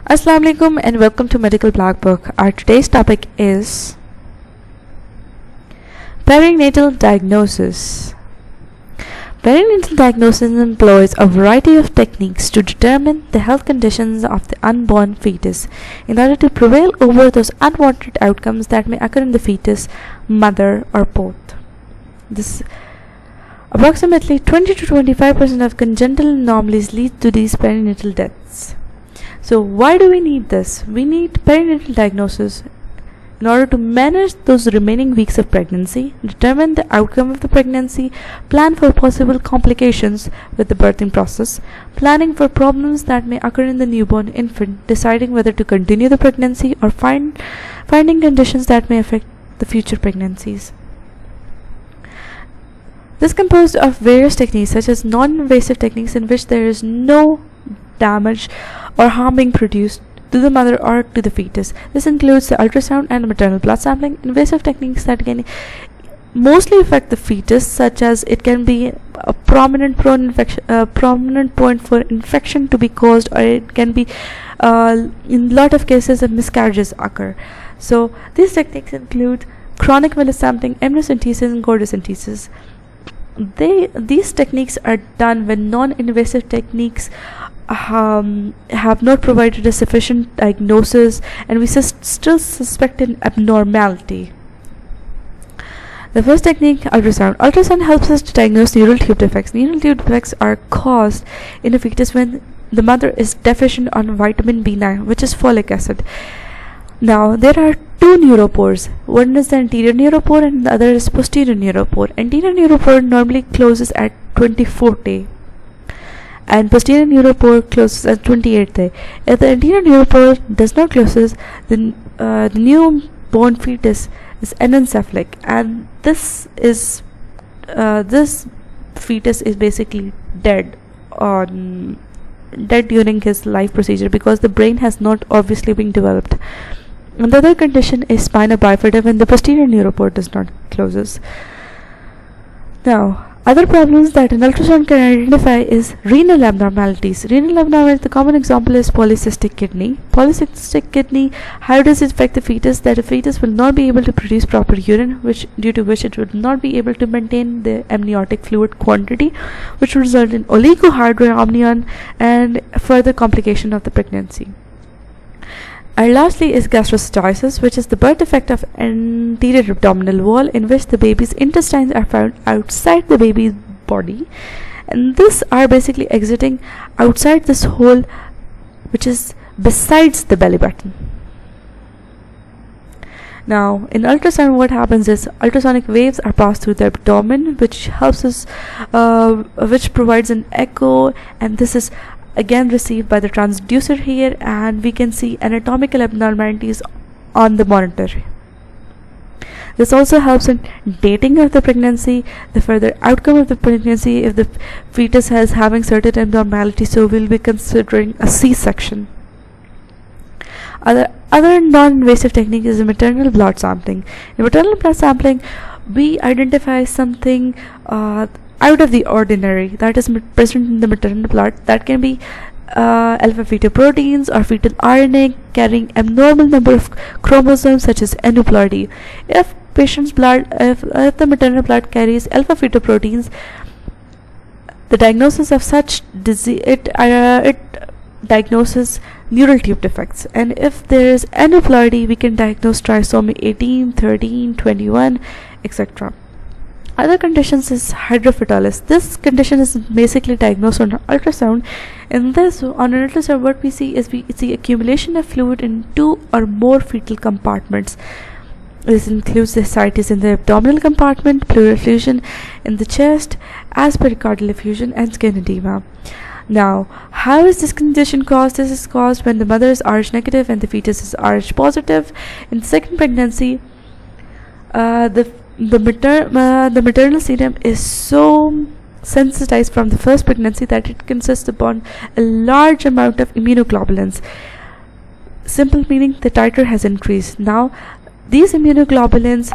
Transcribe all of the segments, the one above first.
Assalamu alaikum and welcome to Medical Black Book. Our today's topic is perinatal diagnosis. Perinatal diagnosis employs a variety of techniques to determine the health conditions of the unborn fetus in order to prevail over those unwanted outcomes that may occur in the fetus, mother, or both. This approximately 20 to 25% of congenital anomalies lead to these perinatal deaths. So why do we need this? We need perinatal diagnosis in order to manage those remaining weeks of pregnancy, determine the outcome of the pregnancy, plan for possible complications with the birthing process, planning for problems that may occur in the newborn infant, deciding whether to continue the pregnancy or finding conditions that may affect the future pregnancies. This is composed of various techniques such as non-invasive techniques in which there is no damage or harm being produced to the mother or to the fetus. This includes the ultrasound and maternal blood sampling. Invasive techniques that can mostly affect the fetus, such as it can be a prominent point for infection to be caused, or it can be in a lot of cases miscarriages occur. So these techniques include chronic venous sampling, amniocentesis, and choreocentesis. These techniques are done when non-invasive techniques have not provided a sufficient diagnosis and we still suspect an abnormality. The first technique, ultrasound. Ultrasound helps us to diagnose neural tube defects. Neural tube defects are caused in a fetus when the mother is deficient on vitamin B9, which is folic acid. Now, there are two neuropores. One is the anterior neuropore and the other is posterior neuropore. Anterior neuropore normally closes at 24th day and posterior neuropore closes at 28th day. If the anterior neuropore does not close, then the newborn fetus is anencephalic, and this fetus is basically dead during his life procedure because the brain has not obviously been developed. And the other condition is spina bifida when the posterior neuropore does not closes. Now, other problems that an ultrasound can identify is renal abnormalities. Renal abnormalities, the common example is polycystic kidney. Polycystic kidney, how does it affect the fetus? That the fetus will not be able to produce proper urine, due to which it will not be able to maintain the amniotic fluid quantity, which will result in oligohydramnion and further complication of the pregnancy. And lastly is gastrostosis, which is the birth defect of anterior abdominal wall in which the baby's intestines are found outside the baby's body, and these are basically exiting outside this hole which is besides the belly button. Now, in ultrasound, what happens is ultrasonic waves are passed through the abdomen, which helps us, which provides an echo, and this is again received by the transducer here, and we can see anatomical abnormalities on the monitor. This also helps in dating of the pregnancy, the further outcome of the pregnancy if the fetus has having certain abnormalities, so we'll be considering a C-section. Other non-invasive technique is maternal blood sampling. In maternal blood sampling, we identify something out of the ordinary that is present in the maternal blood. That can be alpha fetoproteins or fetal RNA carrying abnormal number of chromosomes such as aneuploidy. If patient's blood, if the maternal blood carries alpha fetoproteins, the diagnosis of such disease, it diagnoses neural tube defects, and if there is aneuploidy, we can diagnose trisomy 18, 13, 21, etc. Other conditions is hydrofatalis. This condition is basically diagnosed on ultrasound. In this, on an ultrasound, what we see is accumulation of fluid in two or more fetal compartments. This includes the ascites in the abdominal compartment, pleural effusion in the chest, as pericardial effusion, and skin edema. Now, how is this condition caused? This is caused when the mother is Rh negative and the fetus is Rh positive. In the second pregnancy, the maternal serum is so sensitized from the first pregnancy that it consists upon a large amount of immunoglobulins. Simple meaning the titer has increased. Now, these immunoglobulins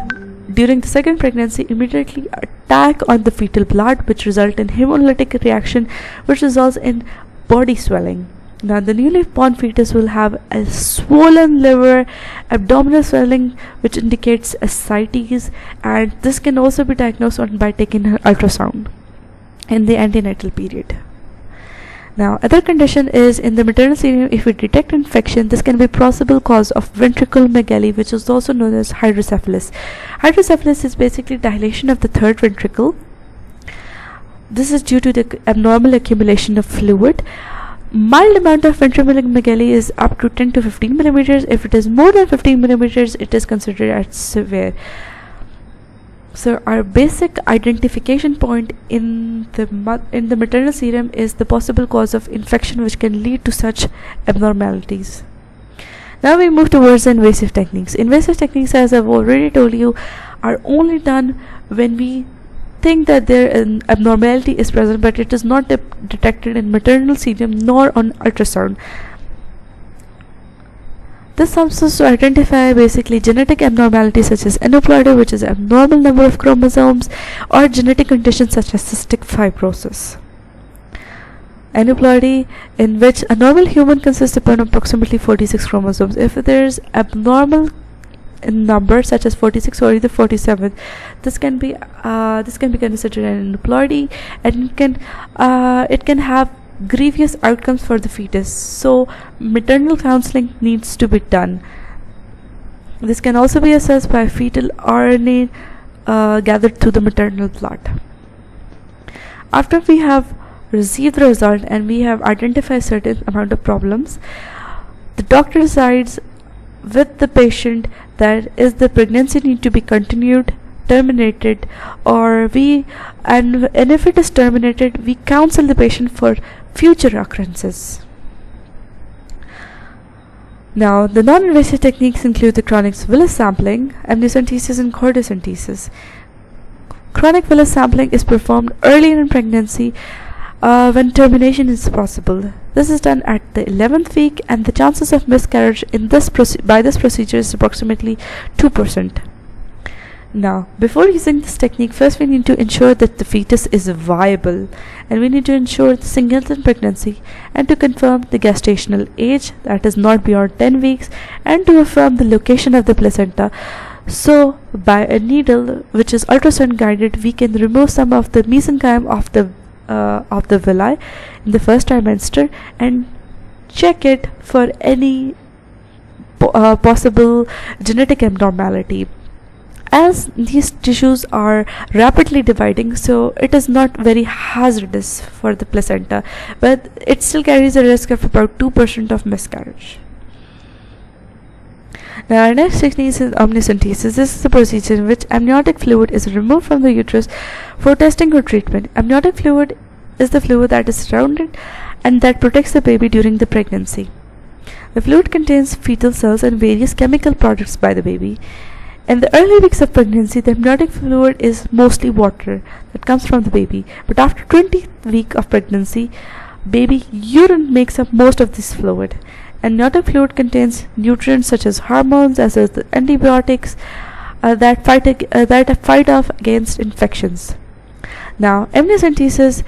during the second pregnancy immediately attack on the fetal blood, which result in hemolytic reaction, which results in body swelling. Now, the newly born fetus will have a swollen liver, abdominal swelling, which indicates ascites, and this can also be diagnosed by taking an ultrasound in the antenatal period. Now, other condition is in the maternal serum. If we detect infection, this can be possible cause of ventriculomegaly, which is also known as hydrocephalus. Hydrocephalus is basically dilation of the third ventricle. This is due to the abnormal accumulation of fluid. Mild amount of ventriculomegaly is up to 10 to 15 millimeters. If it is more than 15 millimeters, it is considered as severe. So our basic identification point in the maternal serum is the possible cause of infection, which can lead to such abnormalities. Now we move towards the invasive techniques. Invasive techniques, as I've already told you, are only done when we think that an abnormality is present, but it is not detected in maternal serum nor on ultrasound. This helps us to identify basically genetic abnormalities such as aneuploidy, which is abnormal number of chromosomes, or genetic conditions such as cystic fibrosis. Aneuploidy, in which a normal human consists upon approximately 46 chromosomes. If there is abnormal in number such as 46 or either 47, this can be considered an aneuploidy, and it can have grievous outcomes for the fetus. So maternal counseling needs to be done. This can also be assessed by fetal RNA gathered through the maternal blood. After we have received the result and we have identified certain amount of problems, the doctor decides with the patient that is the pregnancy need to be continued, terminated, or and if it is terminated, we counsel the patient for future occurrences. Now, the non-invasive techniques include the chronic villus sampling, amniocentesis, and chordocentesis. Chronic villus sampling is performed earlier in pregnancy when termination is possible. This is done at the 11th week, and the chances of miscarriage by this procedure is approximately 2%. Now, before using this technique, first we need to ensure that the fetus is viable, and we need to ensure the singleton pregnancy and to confirm the gestational age, that is not beyond 10 weeks, and to affirm the location of the placenta. So, by a needle, which is ultrasound guided, we can remove some of the mesenchyme of the villi in the first trimester and check it for any possible genetic abnormality. As these tissues are rapidly dividing, so it is not very hazardous for the placenta, but it still carries a risk of about 2% of miscarriage. Now, our next technique is amniocentesis. This is the procedure in which amniotic fluid is removed from the uterus for testing or treatment. Amniotic fluid is the fluid that is surrounded and that protects the baby during the pregnancy. The fluid contains fetal cells and various chemical products by the baby. In the early weeks of pregnancy, the amniotic fluid is mostly water that comes from the baby, but after 20th week of pregnancy, baby urine makes up most of this fluid. Amniotic fluid contains nutrients such as hormones, as well as the antibiotics that fight off against infections. Now, amniocentesis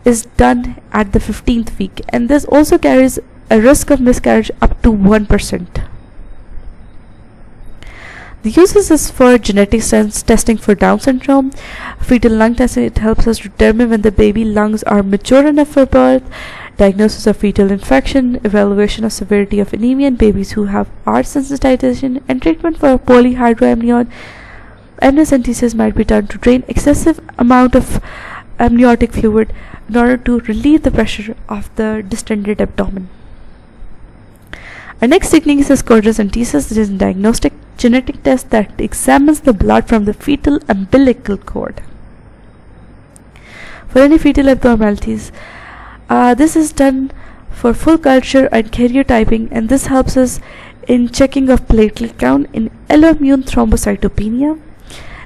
is done at the 15th week, and this also carries a risk of miscarriage up to 1%. The uses is for genetic testing for Down syndrome, fetal lung testing. It helps us determine when the baby lungs are mature enough for birth, diagnosis of fetal infection, evaluation of severity of anemia in babies who have ART sensitization, and treatment for polyhydramnion. Amniocentesis might be done to drain excessive amount of amniotic fluid in order to relieve the pressure of the distended abdomen. Our next technique is chordocentesis. It is a diagnostic genetic test that examines the blood from the fetal umbilical cord for any fetal abnormalities. This is done for full culture and karyotyping, and this helps us in checking of platelet count in alloimmune thrombocytopenia.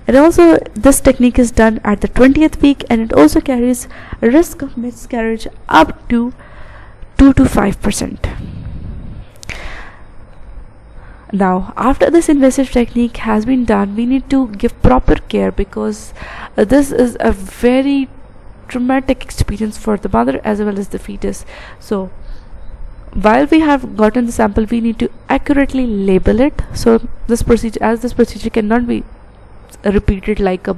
And also, this technique is done at the 20th week, and it also carries a risk of miscarriage up to 2 to 5%. Now, after this invasive technique has been done, we need to give proper care, because this is a very traumatic experience for the mother as well as the fetus. So while we have gotten the sample, we need to accurately label it. So this procedure cannot be repeated like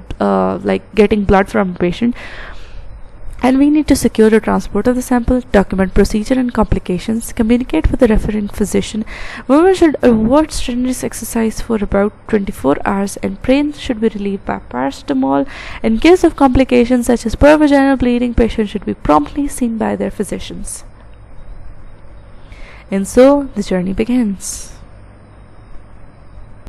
getting blood from a patient, and we need to secure the transport of the sample, document procedure and complications, communicate with the referring physician. Women should avoid strenuous exercise for about 24 hours, and pain should be relieved by paracetamol. In case of complications such as pervaginal bleeding, patients should be promptly seen by their physicians. And so the journey begins.